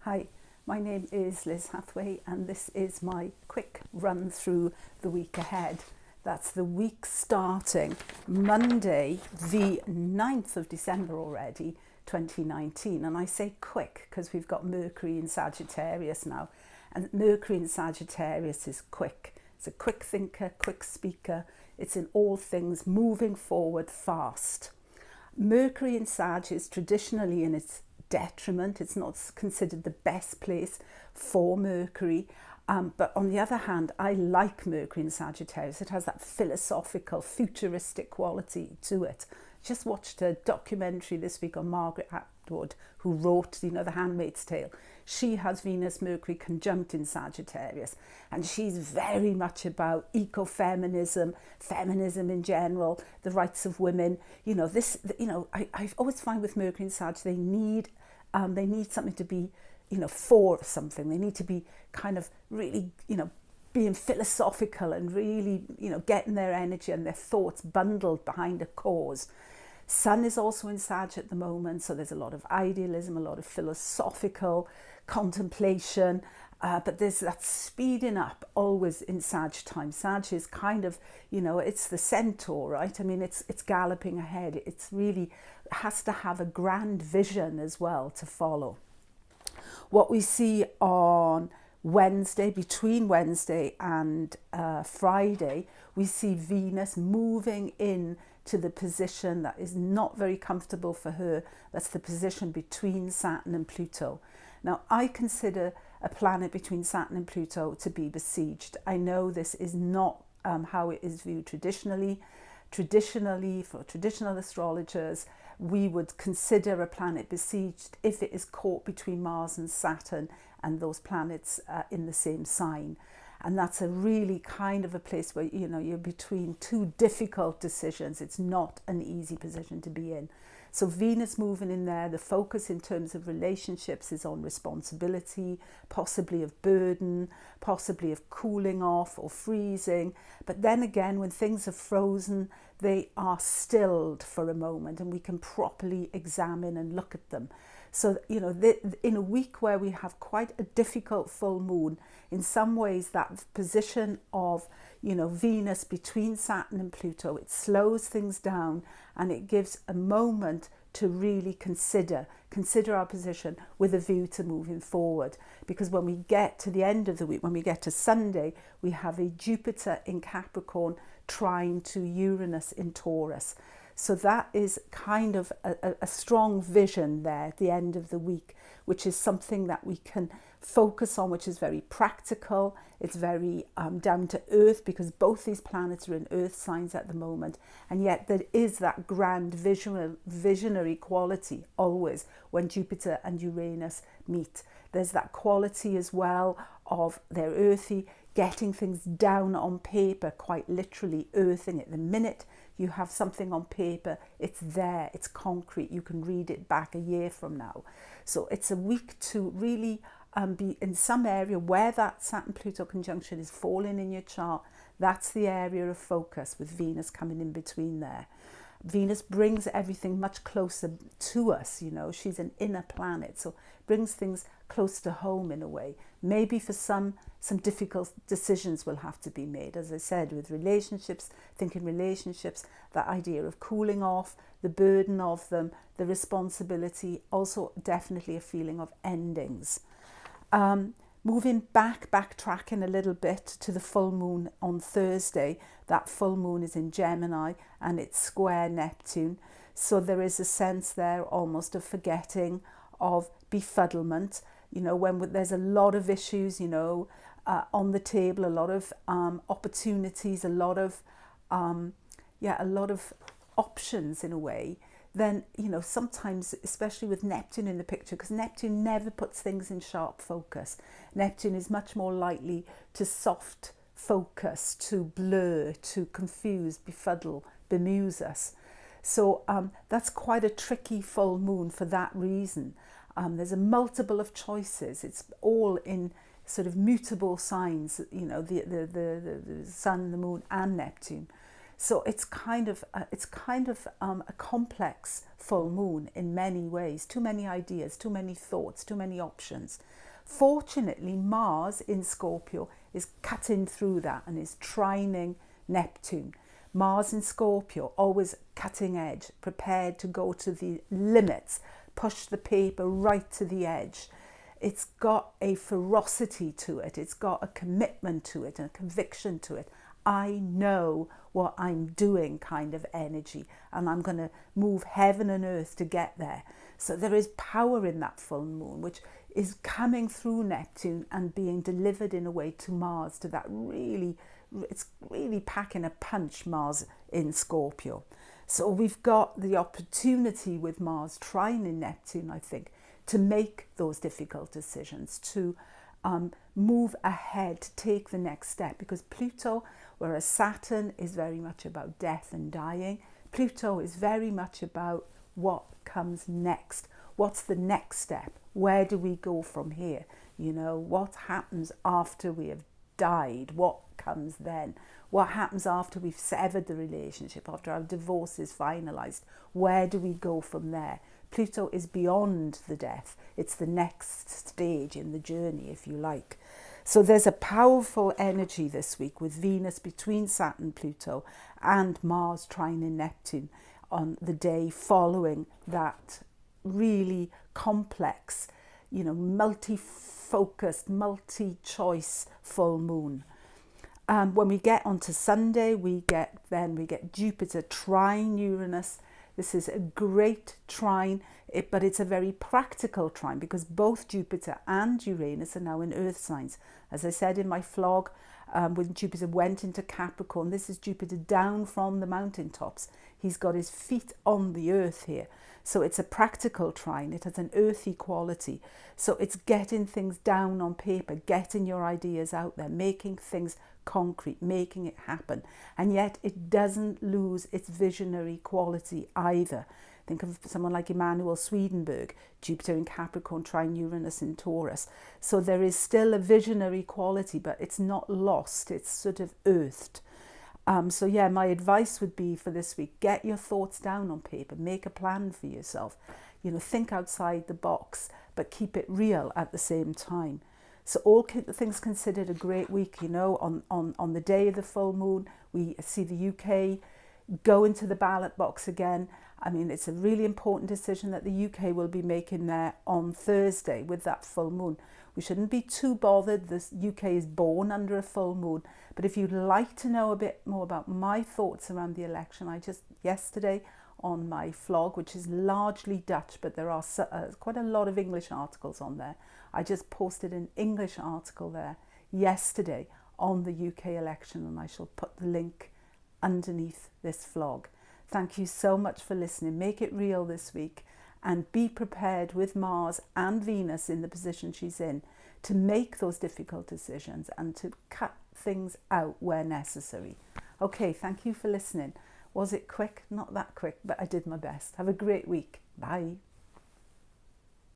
Hi, my name is Liz Hathaway and this is my quick run through the week ahead. That's the week starting Monday, the 9th of December already, 2019. And I say quick because we've got Mercury in Sagittarius now. And Mercury in Sagittarius is quick. It's a quick thinker, quick speaker. It's in all things moving forward fast. Mercury in Sag is traditionally in its detriment. It's not considered the best place for Mercury. But on the other hand, I like Mercury in Sagittarius. It has that philosophical, futuristic quality to it. Just watched a documentary this week on Margaret Atwood, who wrote, The Handmaid's Tale. She has Venus, Mercury conjunct in Sagittarius, and she's very much about ecofeminism, feminism in general, the rights of women. I always find with Mercury and Sag, they need something to be, for something. They need to be kind of really, being philosophical and really, getting their energy and their thoughts bundled behind a cause. Sun is also in Sag at the moment, so there's a lot of idealism, a lot of philosophical contemplation, but there's that speeding up always in Sag time. Sag is kind of, it's the centaur, right? I mean, it's galloping ahead. It's really has to have a grand vision as well to follow. What we see on Wednesday, between Wednesday and Friday, we see Venus moving in to the position that is not very comfortable for her. That's the position between Saturn and Pluto. Now, I consider a planet between Saturn and Pluto to be besieged. I know this is not how it is viewed traditionally. Traditionally, for traditional astrologers, we would consider a planet besieged if it is caught between Mars and Saturn and those planets in the same sign. And that's a really kind of a place where, you're between two difficult decisions. It's not an easy position to be in. So Venus moving in there, the focus in terms of relationships is on responsibility, possibly of burden, possibly of cooling off or freezing. But then again, when things are frozen, they are stilled for a moment and we can properly examine and look at them. So, in a week where we have quite a difficult full moon, in some ways that position of, Venus between Saturn and Pluto, it slows things down and it gives a moment to really consider our position with a view to moving forward. Because when we get to the end of the week, when we get to Sunday, we have a Jupiter in Capricorn trine to Uranus in Taurus. So that is kind of a strong vision there at the end of the week, which is something that we can focus on, which is very practical. It's very down to earth because both these planets are in earth signs at the moment. And yet there is that grand visionary quality always when Jupiter and Uranus meet. There's that quality as well of their earthy, getting things down on paper, quite literally earthing it. The minute you have something on paper, it's there, it's concrete, you can read it back a year from now. So it's a week to really be in some area where that Saturn-Pluto conjunction is falling in your chart. That's the area of focus with Venus coming in between there. Venus brings everything much closer to us, she's an inner planet, so brings things close to home in a way. Maybe for some difficult decisions will have to be made, as I said, with relationships, thinking relationships, that idea of cooling off, the burden of them, the responsibility, also definitely a feeling of endings. Moving backtracking a little bit to the full moon on Thursday. That full moon is in Gemini and it's square Neptune. So there is a sense there almost of forgetting, of befuddlement. When there's a lot of issues, on the table, a lot of opportunities, a lot of options in a way. Then, sometimes, especially with Neptune in the picture, because Neptune never puts things in sharp focus. Neptune is much more likely to soft focus, to blur, to confuse, befuddle, bemuse us. So that's quite a tricky full moon for that reason. There's a multiple of choices. It's all in sort of mutable signs, the sun, the moon and Neptune. So it's kind of a complex full moon in many ways. Too many ideas, too many thoughts, too many options. Fortunately, Mars in Scorpio is cutting through that and is trining Neptune. Mars in Scorpio, always cutting edge, prepared to go to the limits, push the paper right to the edge. It's got a ferocity to it. It's got a commitment to it and a conviction to it. I know what I'm doing kind of energy, and I'm going to move heaven and earth to get there. So there is power in that full moon, which is coming through Neptune and being delivered in a way to Mars, to that it's really packing a punch, Mars in Scorpio. So we've got the opportunity with Mars trine in Neptune, I think, to make those difficult decisions, to move ahead, to take the next step. Because Pluto, whereas Saturn is very much about death and dying, Pluto is very much about what comes next. What's the next step? Where do we go from here? You know, what happens after we have died? What comes then? What happens after we've severed the relationship, after our divorce is finalized? Where do we go from there? Pluto is beyond the death. It's the next stage in the journey, if you like. So there's a powerful energy this week with Venus between Saturn and Pluto and Mars trine in Neptune on the day following that really complex, you know, multi-focused, multi-choice full moon. When we get onto Sunday, we get Jupiter trine Uranus. This is a great trine, but it's a very practical trine because both Jupiter and Uranus are now in earth signs. As I said in my vlog, when Jupiter went into Capricorn, this is Jupiter down from the mountaintops. He's got his feet on the earth here. So it's a practical trine. It has an earthy quality. So it's getting things down on paper, getting your ideas out there, making things concrete, making it happen. And yet it doesn't lose its visionary quality either. Think of someone like Emanuel Swedenborg, Jupiter in Capricorn, trine Uranus in Taurus. So there is still a visionary quality, but it's not lost. It's sort of earthed. So yeah, my advice would be for this week, get your thoughts down on paper, make a plan for yourself. You know, think outside the box, but keep it real at the same time. So all things considered, a great week. You know, on the day of the full moon, we see the UK go into the ballot box again. I mean, it's a really important decision that the UK will be making there on Thursday with that full moon. We shouldn't be too bothered. The UK is born under a full moon. But if you'd like to know a bit more about my thoughts around the election, I just yesterday on my vlog, which is largely Dutch, but there are quite a lot of English articles on there. I just posted an English article there yesterday on the UK election, and I shall put the link underneath this vlog. Thank you so much for listening. Make it real this week and be prepared with Mars and Venus in the position she's in to make those difficult decisions and to cut things out where necessary. Okay, thank you for listening. Was it quick? Not that quick, but I did my best. Have a great week. Bye.